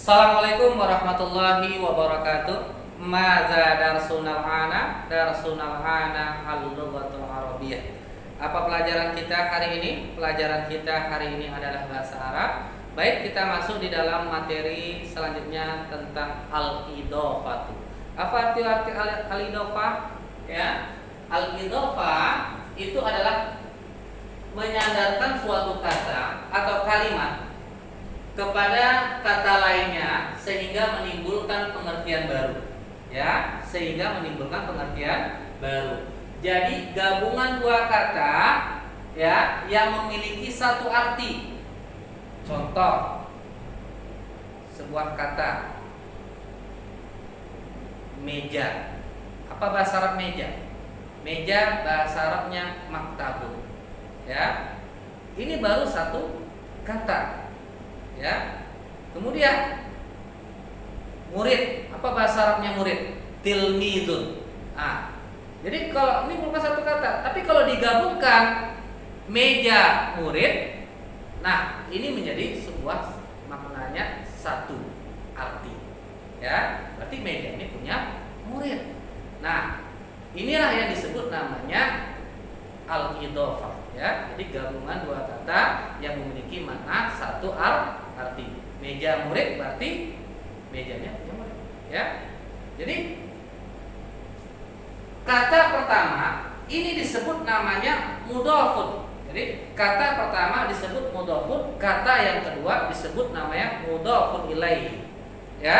Assalamualaikum warahmatullahi wabarakatuh. Madza darsunal ana? Darsunal ana al-lughatul arabiyyah. Apa pelajaran kita hari ini? Pelajaran kita hari ini adalah bahasa Arab. Baik, kita masuk di dalam materi selanjutnya tentang al-idhofatu. Apa arti al-idhofah? Ya, al-idhofah itu adalah menyandarkan suatu kata atau kalimat kepada kata lainnya sehingga menimbulkan pengertian baru. Ya, sehingga menimbulkan pengertian baru. Jadi gabungan dua kata ya yang memiliki satu arti. Contoh sebuah kata meja. Apa bahasa Arab meja? Meja bahasa Arabnya maktabun. Ya. Ini baru satu kata. Ya. Kemudian murid, apa bahasa Arabnya murid? Tilmidun. Jadi kalau ini bukan satu kata, tapi kalau digabungkan meja murid, nah ini menjadi sebuah maknanya satu arti. Ya, berarti meja ini punya murid. Nah, inilah yang disebut namanya al-idhofah. Ya, jadi gabungan dua kata yang memiliki makna satu arti. Meja murid berarti mejanya punya murid. Ya, jadi kata pertama ini disebut namanya mudhofun. Jadi kata pertama disebut mudhofun, kata yang kedua disebut namanya mudhofun ilaihi. Ya,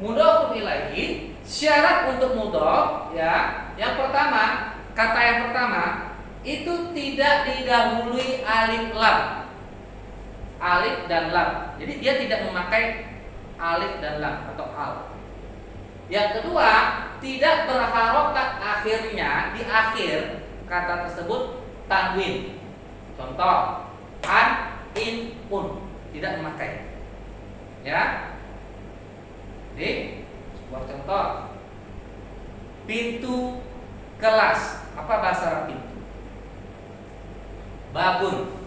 mudhofun ilaihi, syarat untuk mudhof ya. Yang pertama, kata yang pertama itu tidak didahului alif lam. Alif dan lam. Jadi dia tidak memakai alif dan lam atau al. Yang kedua, tidak berharokat akhirnya di akhir kata tersebut tanwin. Contoh an, in, un, tidak memakai. Ya. Jadi sebuah contoh pintu kelas. Apa bahasa Arab pintu? Babun.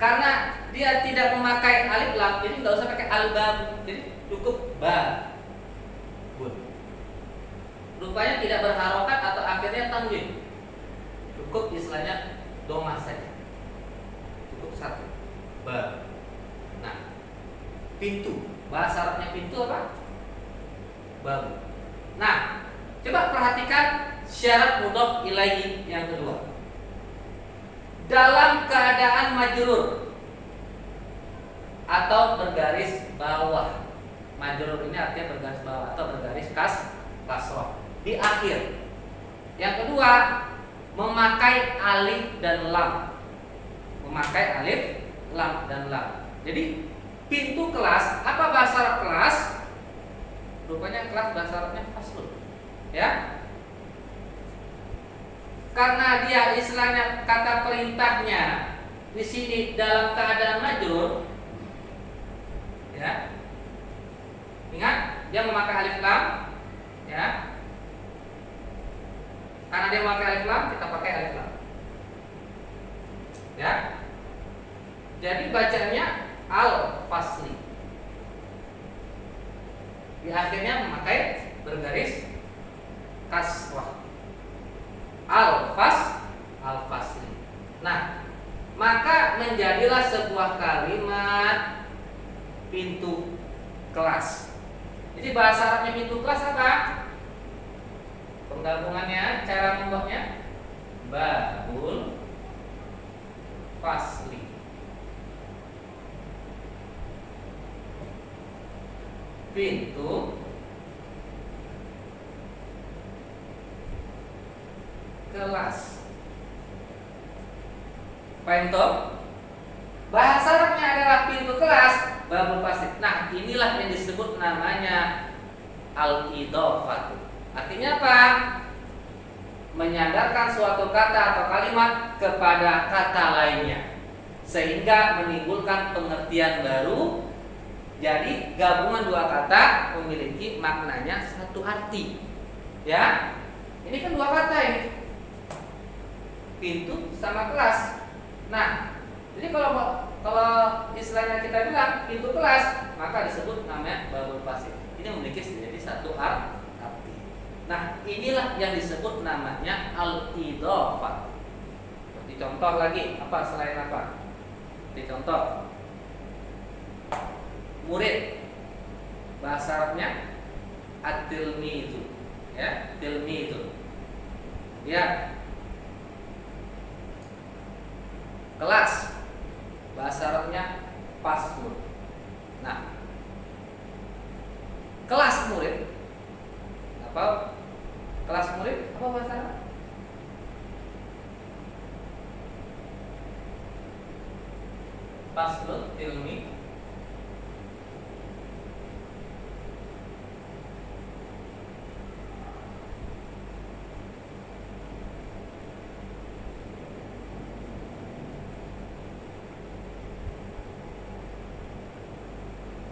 Karena dia tidak memakai alif lam, jadi nggak usah pakai al-bab, jadi cukup ba. Rupanya tidak berharokat atau akhirnya tanwin. Cukup istilahnya domah saja. Cukup satu. Ba. Nah, pintu. Bahasa Arabnya pintu apa? Bab. Nah, coba perhatikan syarat mudhof ilaihi yang kedua. Dalam keadaan majrur atau bergaris bawah. Majrur ini artinya bergaris bawah atau bergaris kasroh di akhir. Yang kedua, memakai alif dan lam. Memakai alif, lam dan lam. Jadi pintu kelas, apa bahasa Arab kelas? Rupanya kelas bahasa Arabnya faslun. Ya. Karena dia istilahnya kata perintahnya di sini dalam keadaan majrur, ya. Ingat, dia memakai alif lam, ya. Karena dia memakai alif lam, kita pakai alif lam. Ya. Jadi bacanya al-fasli. Di akhirnya memakai bergaris kasrah. Al-fasli. Nah, maka menjadilah sebuah kalimat pintu kelas. Jadi bahasa Arabnya pintu kelas apa? Penggabungannya, cara membuatnya babul fasli. Pintu kelas. Paham toh? Bahasa Arabnya adalah pintu kelas, babul fasli. Nah, inilah yang disebut namanya al-idhofah. Artinya apa? Menyandarkan suatu kata atau kalimat kepada kata lainnya sehingga menimbulkan pengertian baru. Jadi gabungan dua kata memiliki maknanya satu arti. Ya. Ini kan dua kata ini. Pintu sama kelas. Nah, jadi kalau istilahnya kita bilang pintu kelas, maka disebut namanya babul fasil. Ini memiliki jadi satu arti. Nah, inilah yang disebut namanya al-idhofah. Seperti contoh lagi, apa selain apa? Seperti contoh, murid, bahasa Arabnya at-tilmizu, ya, tilmizu. Ya. Kelas, bahasa Arabnya faslun. Nah, kelas murid, apa? Kelas murid apa bahasa Arab? Faslun, tilmi.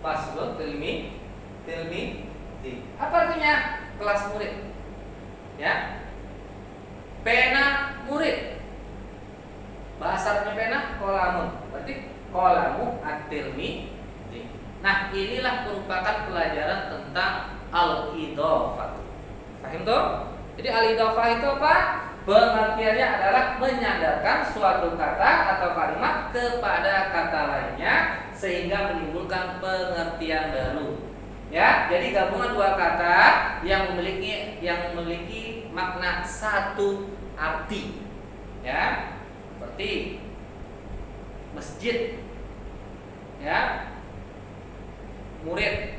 Faslun, tilmi. Apa artinya kelas murid? Ya. Pena murid. Bahasa Arabnya pena kolamun. Berarti kolamu at-tilmi. Nah, inilah merupakan pelajaran tentang al-idhofah. Paham tuh? Jadi al-idhofah itu apa? Pengertiannya adalah menyandarkan suatu kata atau kalimat kepada kata lainnya sehingga menimbulkan pengertian baru. Ya, jadi gabungan dua kata yang memiliki makna satu arti. Ya, seperti masjid, ya, murid.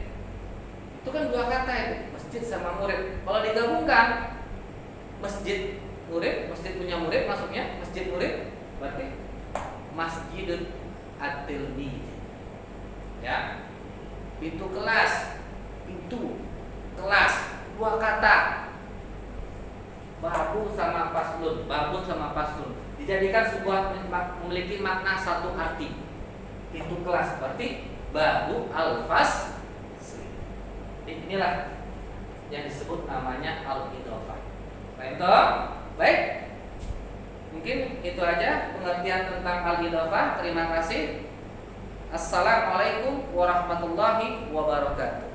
Itu kan dua kata itu, masjid sama murid. Kalau digabungkan, masjid murid, masjid punya murid, masuknya masjid murid, berarti masjidun at-tilmiz. Ya, pintu kelas, pintu kelas, dua kata, babun sama faslun dijadikan sebuah memiliki makna satu arti. Pintu kelas berarti babu al-fas. Inilah yang disebut namanya al-idhofah. Baik, mungkin itu aja pengertian tentang al-idhofah. Terima kasih. Assalamualaikum warahmatullahi wabarakatuh.